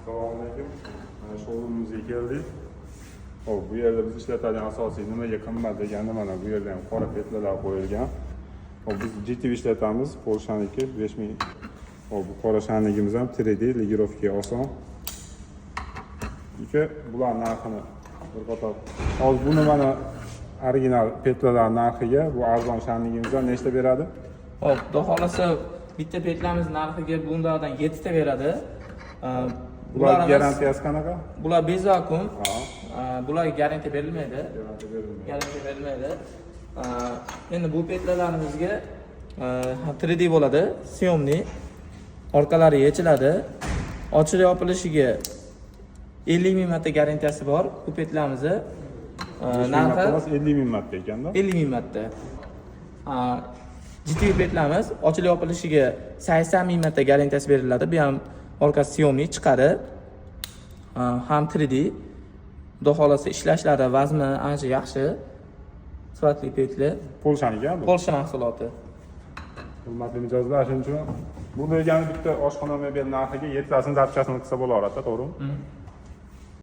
Assalomu alaykum. Mana showroomimizga keldik. Hop, bu yerda biz ishlatadigan asosiy nimaga qimmat deganda mana bu yerda ham qora petlalar qo'yilgan. Hop, biz GTV ishlatamiz, Polshaniki 5000. Hop, bu qora shanligimiz ham 3D, legirovka oson. Bular narxini bir qator. Hozir buni mana original petlalar narxiga bu arzon shanligimizdan nechta beradi? Hop, xudo xolasa bitta petlamiz narxiga bunlardan 7 ta beradi. Bular garantiyasi qanaqa? Bular bezakum. Bularga garantiya berilmaydi. Garantiya berilmaydi. Endi bu petlalarimizga 3D bo'ladi, syomli. Orqalari yechiladi. Ochilib yopilishiga 50 ming marta garantiyasi bor. Bu petlarimizni narxi 50 ming marta ekanda. 50 ming marta. GTV petlarimiz ochilib yopilishiga 80 ming marta garantiyasi beriladi. Bu ham orqasi syomli chiqadi. Ham 3D. Xudo xolasa ishlashlari vazni ancha yaxshi. Sifatli petlar. Polshaniki bu. Polsha mahsuloti. Hurmatli mijozlar, shuning uchun bu degani bitta oshxona mebel narxiga 7tasini zarchasini qilsa bo'laveradi, to'g'rimi?